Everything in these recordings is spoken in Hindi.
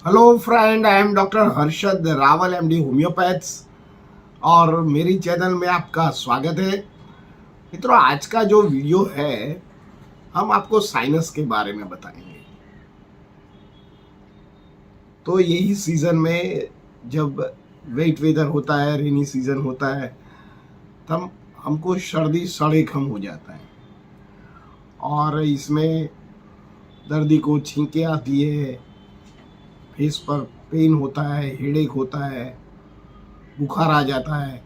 Hello friend, I am doctor Harshad Rawal MD homeopaths और मेरी चैनल में आपका स्वागत है। मित्रों, आज का जो वीडियो है हम आपको साइनस के बारे में बताएंगे। तो यही सीज़न में जब वेट वेदर होता है, रेनी सीज़न होता है, तब हमको सर्दी सड़ेखम हो जाता है और इसमें दर्दी को छींके आती है, फेस पर पेन होता है, हेडेक होता है, बुखार आ जाता है,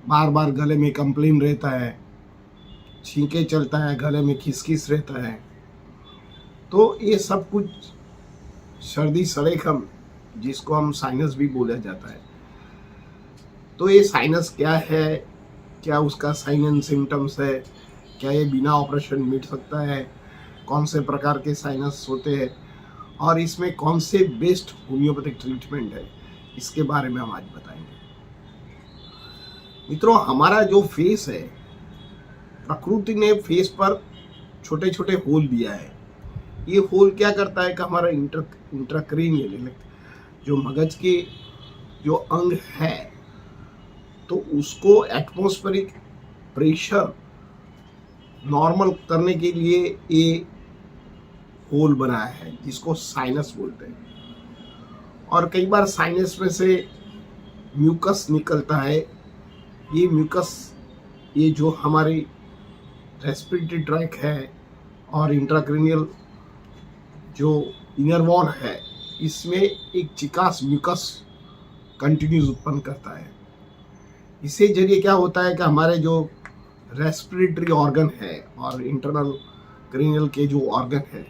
बार बार गले में कंप्लेन रहता है, छींके चलता है, गले में खिसखिस रहता है। तो ये सब कुछ सर्दी सड़ेखम, जिसको हम साइनस भी बोला जाता है। तो ये साइनस क्या है, क्या उसका साइन एंड सिम्टम्स है, क्या ये बिना ऑपरेशन मिट सकता है, कौन से प्रकार के साइनस होते हैं और इसमें कौन से बेस्ट होम्योपैथिक ट्रीटमेंट है, इसके बारे में हम आज बताएंगे। मित्रों, हमारा जो फेस है, प्रकृति ने फेस पर छोटे छोटे होल दिया है। ये होल क्या करता है कि हमारा इंट्राक्रेनियल जो मगज के जो अंग है, तो उसको एटमॉस्फेरिक प्रेशर नॉर्मल करने के लिए ये होल बनाया है, जिसको साइनस बोलते हैं। और कई बार साइनस में से म्यूकस निकलता है। ये म्यूकस, ये जो हमारी रेस्पिरेटरी ट्रैक है और इंट्राक्रेनियल जो इनर वॉल है, इसमें एक चिकास म्यूकस कंटिन्यूस उत्पन्न करता है। इससे जरिए क्या होता है कि हमारे जो रेस्पिरेटरी ऑर्गन है और इंटरनल क्रेनियल के जो ऑर्गन है,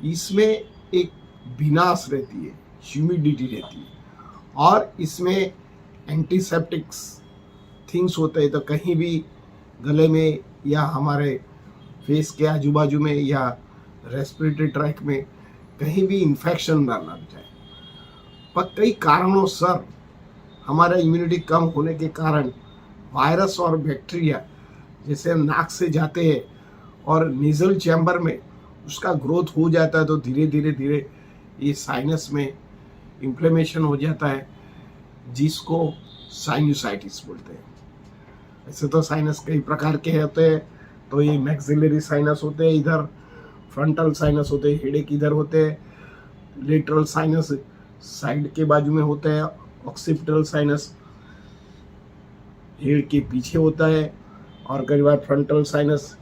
इसमें एक भीनास रहती है, ह्यूमिडिटी रहती है और इसमें एंटीसेप्टिक्स थिंग्स होते हैं। तो कहीं भी गले में या हमारे फेस के आजू बाजू में या रेस्पिरेटरी ट्रैक में कहीं भी इन्फेक्शन ना लग जाए। पर कई कारणों सर हमारा इम्यूनिटी कम होने के कारण वायरस और बैक्टीरिया जैसे नाक से जाते हैं और नेजल चैम्बर में उसका ग्रोथ हो जाता है, तो धीरे धीरे ये साइनस में इन्फ्लेमेशन हो जाता है, जिसको साइनसाइटिस बोलते हैं। ऐसे तो साइनस कई प्रकार के होते हैं। तो ये मैक्सिलरी साइनस होते हैं, इधर फ्रंटल साइनस होते हैं, हेडेक इधर होते हैं, लेटरल साइनस साइड के बाजू में होते हैं, ऑक्सीपिटल साइनस हेड के पीछे होता है और कई बार फ्रंटल साइनस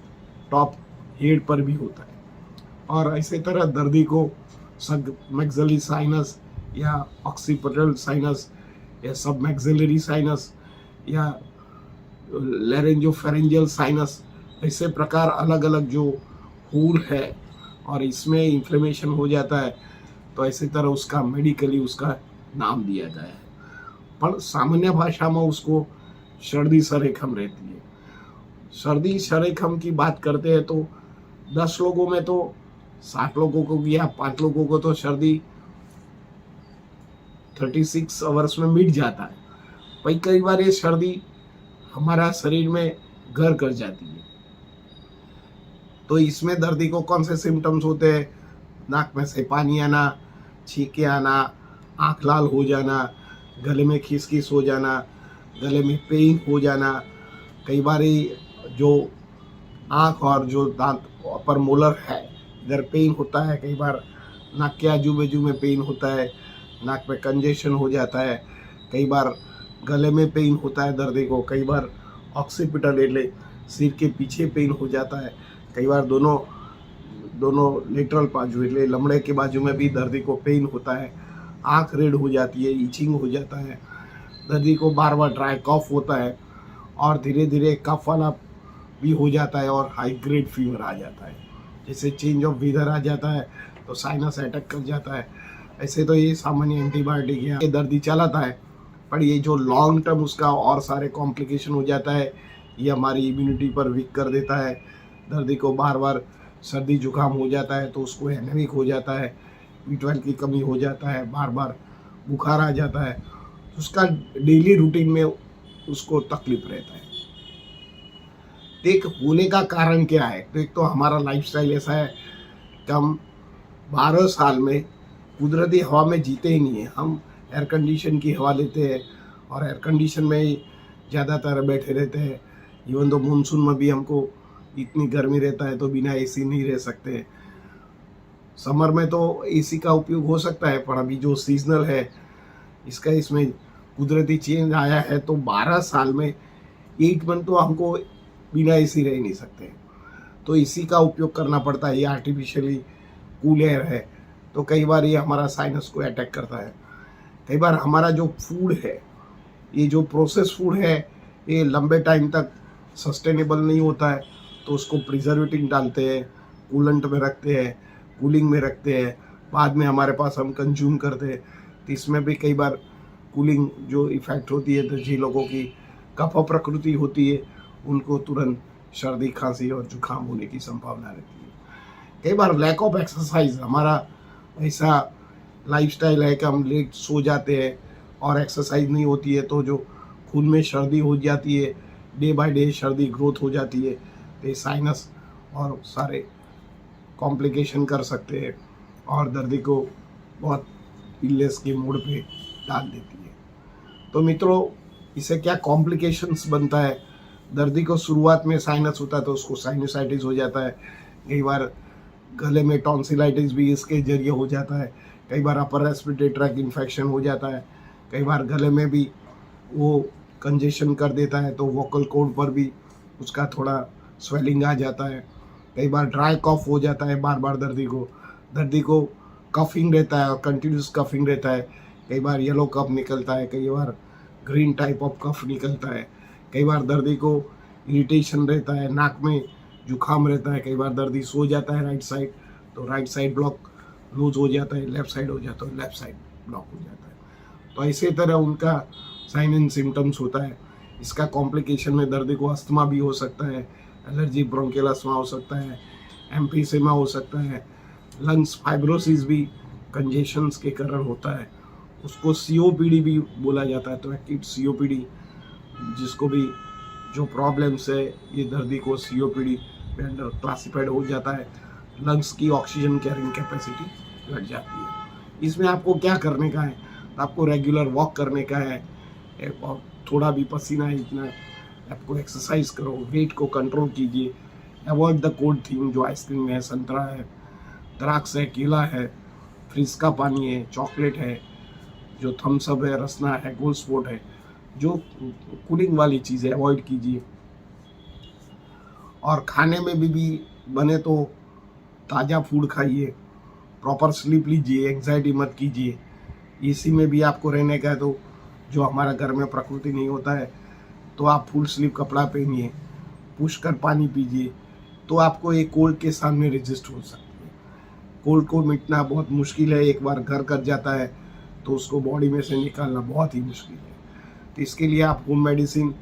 टॉप हेड पर भी होता है। और ऐसे तरह दर्दी को सब मैक्सिलरी साइनस या ऑक्सीपिटल साइनस या सब मैक्सिलरी साइनस या लैरिंजोफेरेंजियल साइनस, ऐसे प्रकार अलग अलग जो होल है और इसमें इन्फ्लेमेशन हो जाता है, तो ऐसे तरह उसका मेडिकली उसका नाम दिया गया है। पर सामान्य भाषा में उसको सर्दी सरेखम रहती है। सर्दी सरेखम की बात करते हैं तो 10 लोगों में तो 60 लोगों को या 5 लोगों को तो सर्दी 36 आवर्स में मिट जाता है। पर कई बार ये सर्दी हमारा शरीर में घर कर जाती है। तो इसमें दर्दी को कौन से सिम्टम्स होते हैं? नाक में से पानी आना, छींके आना, आँख लाल हो जाना, गले में खिसखिस हो जाना, गले में पेन हो जाना। कई बार जो आँख और जो दांत अपर मोलर है, इधर पेन होता है। कई बार नाक के आजू बाजू में पेन होता है, नाक में कंजेशन हो जाता है। कई बार गले में पेन होता है दर्दी को। कई बार ऑक्सीपिटल एले सिर के पीछे पेन हो जाता है। कई बार दोनों लेटरल बाजू एले लमड़े के बाजू में भी दर्दी को पेन होता है। आँख रेड हो जाती है, इचिंग हो जाता है, दर्दी को बार बार ड्राई कफ होता है और धीरे धीरे कफ वाला भी हो जाता है और हाई ग्रेड फीवर आ जाता है। जैसे चेंज ऑफ वेदर आ जाता है तो साइनस अटैक कर जाता है। ऐसे तो ये सामान्य एंटीबायोटिक या दर्दी चलाता है, पर ये जो लॉन्ग टर्म उसका और सारे कॉम्प्लिकेशन हो जाता है, ये हमारी इम्यूनिटी पर वीक कर देता है। दर्दी को बार बार सर्दी जुकाम हो जाता है तो उसको एनेमिक हो जाता है, B12 की कमी हो जाता है, बार बार बुखार आ जाता है। उसका डेली रूटीन में उसको तकलीफ रहता है। एक होने का कारण क्या है? तो एक तो हमारा लाइफस्टाइल ऐसा है कि हम 12 साल में कुदरती हवा में जीते ही नहीं है। हम एयर कंडीशन की हवा लेते हैं और एयर कंडीशन में ही ज़्यादातर बैठे रहते हैं। इवन तो मानसून में भी हमको इतनी गर्मी रहता है तो बिना एसी नहीं रह सकते। समर में तो एसी का उपयोग हो सकता है, पर अभी जो सीजनल है इसका इसमें कुदरती चेंज आया है, तो 12 साल में 8 मंथ तो हमको बिना एसी रह नहीं सकते। तो इसी का उपयोग करना पड़ता है। ये आर्टिफिशियली कूल एयर है, तो कई बार ये हमारा साइनस को अटैक करता है। कई बार हमारा जो फूड है, ये जो प्रोसेस फूड है, ये लंबे टाइम तक सस्टेनेबल नहीं होता है, तो उसको प्रिजर्वेटिव डालते हैं, कूलेंट में रखते हैं, कूलिंग में रखते हैं, बाद में हमारे पास हम कंज्यूम करते हैं। तो इसमें भी कई बार कूलिंग जो इफ़ेक्ट होती है, तो जिन लोगों की कफ प्रकृति होती है उनको तुरंत सर्दी खांसी और जुकाम होने की संभावना रहती है। कई बार लैक ऑफ एक्सरसाइज, हमारा ऐसा लाइफस्टाइल है कि हम लेट सो जाते हैं और एक्सरसाइज नहीं होती है, तो जो खून में सर्दी हो जाती है, डे बाय डे सर्दी ग्रोथ हो जाती है, तो साइनस और सारे कॉम्प्लिकेशन कर सकते हैं और दर्दी को बहुत इलनेस के मोड पे डाल देती है। तो मित्रों, इससे क्या कॉम्प्लिकेशंस बनता है? दर्दी को शुरुआत में साइनस होता है तो उसको साइनसाइटिस हो जाता है। कई बार गले में टॉन्सिलाइटिस भी इसके जरिए हो जाता है। कई बार अपर रेस्पिरेटरी ट्रैक्ट इन्फेक्शन हो जाता है। कई बार गले में भी वो कंजेशन कर देता है, तो वोकल कॉर्ड पर भी उसका थोड़ा स्वेलिंग आ जाता है। कई बार ड्राई कॉफ हो जाता है बार बार दर्दी को कफिंग रहता है और कंटिन्यूस कफिंग रहता है। कई बार येलो कफ निकलता है, कई बार ग्रीन टाइप ऑफ कफ निकलता है। कई बार दर्दी को इरिटेशन रहता है, नाक में जुकाम रहता है। कई बार दर्दी सो जाता है राइट साइड, तो राइट साइड ब्लॉक लूज हो जाता है, लेफ्ट साइड हो जाता है, लेफ्ट साइड ब्लॉक हो जाता है। तो ऐसे तरह उनका साइन एंड सिम्टम्स होता है। इसका कॉम्प्लिकेशन में दर्दी को अस्थमा भी हो सकता है, एलर्जी ब्रोंकियल अस्थमा हो सकता है, एम्फीसेमा हो सकता है, लंग्स फाइब्रोसिस भी कंजेशंस के कारण होता है। उसको सीओपीडी भी बोला जाता है। तो एक्यूट सीओपीडी, जिसको भी जो प्रॉब्लम्स है, ये दर्दी को सीओपीडी में अंडर क्लासिफाइड हो जाता है। लंग्स की ऑक्सीजन कैरिंग कैपेसिटी घट जाती है। इसमें आपको क्या करने का है? तो आपको रेगुलर वॉक करने का है, और थोड़ा भी पसीना है इतना, आपको एक्सरसाइज करो, वेट को कंट्रोल कीजिए, अवॉइड द कोल्ड थिंग, जो आइसक्रीम है, संतरा है, द्राक्ष है, केला है, फ्रिज का पानी है, चॉकलेट है, जो थम्सअप है, रसना है, गोल्ड स्पोर्ट है, जो कूलिंग वाली चीज़ें अवॉइड कीजिए। और खाने में भी बने तो ताज़ा फूड खाइए, प्रॉपर स्लीप लीजिए, एंग्जाइटी मत कीजिए। एसी में भी आपको रहने का है, तो जो हमारा घर में प्रकृति नहीं होता है, तो आप फुल स्लीव कपड़ा पहनिए, पुष्कर पानी पीजिए, तो आपको एक कोल्ड के सामने रेजिस्ट हो सकती है। कोल्ड को मिटना बहुत मुश्किल है, एक बार घर कर जाता है तो उसको बॉडी में से निकालना बहुत ही मुश्किल है। तो इसके लिए आप होम मेडिसिन,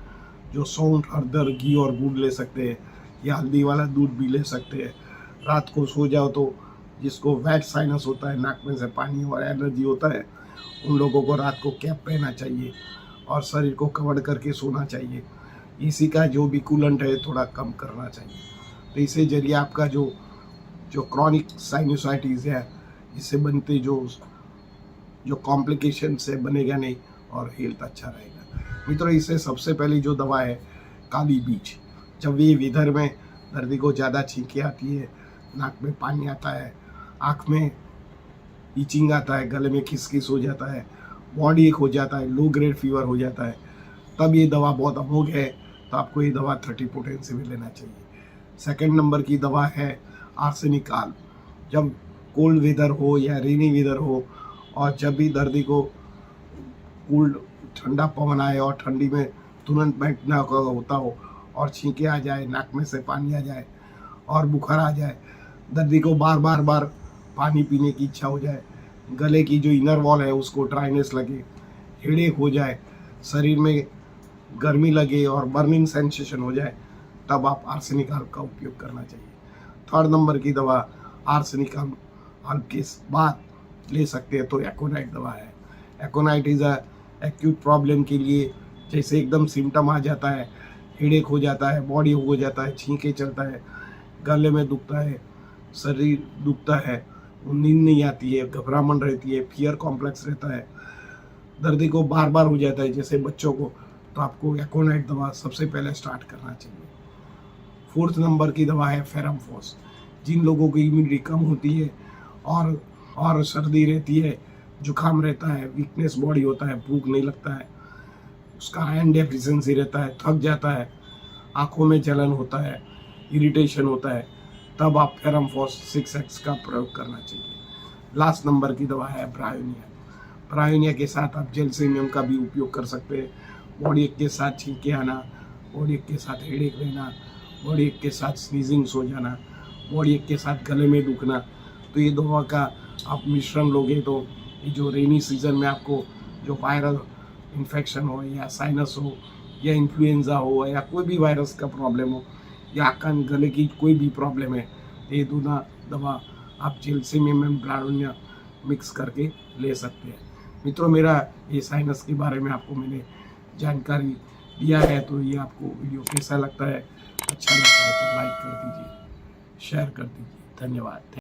जो सौंठ, हरदर, घी और गुड़ ले सकते हैं, या हल्दी वाला दूध भी ले सकते हैं। रात को सो जाओ तो जिसको वेट साइनस होता है, नाक में से पानी और एलर्जी होता है, उन लोगों को रात को कैप पहनना चाहिए और शरीर को कवर करके सोना चाहिए। इसी का जो भी कूलेंट है थोड़ा कम करना चाहिए। तो इसे जरिए आपका जो क्रॉनिक साइनसाइटिस है, इससे बनते जो कॉम्प्लिकेशन से बनेगा नहीं और हेल्थ अच्छा रहेगा। मित्रों, इससे सबसे पहली जो दवा है काली बीज। जब ये विदर में दर्दी को ज़्यादा छींकें आती है, नाक में पानी आता है, आँख में ईचिंग आता है, गले में खिसखिस हो जाता है, बॉडी एक हो जाता है, लो ग्रेड फीवर हो जाता है, तब ये दवा बहुत अमोघ है। तो आपको ये दवा 30 पोटेंसी में लेना चाहिए। सेकंड नंबर की दवा है आर्सेनिक आल। जब कोल्ड वेदर हो या रेनी वेदर हो, और जब भी दर्दी को कोल्ड ठंडा पवन आए और ठंडी में तुरंत बैठना होता हो और छींके आ जाए, नाक में से पानी आ जाए और बुखार आ जाए, दर्दी को बार बार पानी पीने की इच्छा हो जाए, गले की जो इनर वॉल है उसको ड्राइनेस लगे, हेडेक हो जाए, शरीर में गर्मी लगे और बर्निंग सेंसेशन हो जाए, तब आप आर्सेनिक आल का उपयोग करना चाहिए। थर्ड नंबर की दवा आर्सेनिक आल के बाद ले सकते हैं तो एकोनाइट दवा है। एकोनाइट इज़ अ एक्यूट प्रॉब्लम के लिए, जैसे एकदम सिम्टम आ जाता है, हेडेक हो जाता है, बॉडी हो जाता है, छींके चलता है, गले में दुखता है, शरीर दुखता है, नींद नहीं आती है, घबराहट रहती है, फियर कॉम्प्लेक्स रहता है, दर्द को बार बार हो जाता है जैसे बच्चों को, तो आपको एकोनाइट दवा सबसे पहले स्टार्ट करना चाहिए। 4th नंबर की दवा है फेरमफोस। जिन लोगों की इम्यूनिटी कम होती है और सर्दी रहती है, जुकाम रहता है, वीकनेस बॉडी होता है, भूख नहीं लगता है, उसका आयरन डेफिशिएंसी रहता है, थक जाता है, आंखों में जलन होता है, इरिटेशन होता है, तब आप फेरमफोस 6x का प्रयोग करना चाहिए। लास्ट नंबर की दवा है ब्रायोनिया। ब्रायोनिया के साथ आप जेलसिनियम का भी उपयोग कर सकते हैं। बॉडी एक के साथ छींके आना, बॉडी एक के साथ हेडेक रहना, बॉडी एक के साथ स्नीजिंग्स हो जाना, बॉडी एक के साथ गले में दुखना, तो ये दवा का आप मिश्रण लोगे तो ये जो रेनी सीजन में आपको जो वायरल इन्फेक्शन हो या साइनस हो या इन्फ्लुएंजा हो या कोई भी वायरस का प्रॉब्लम हो या कान गले की कोई भी प्रॉब्लम है, तो ये दोनों दवा आप जेलसिनियम में ब्रायोनिया मिक्स करके ले सकते हैं। मित्रों, मेरा ये साइनस के बारे में आपको मैंने जानकारी दिया है, तो ये आपको वीडियो कैसा लगता है, अच्छा लगता है तो लाइक कर दीजिए, शेयर कर दीजिए। धन्यवाद।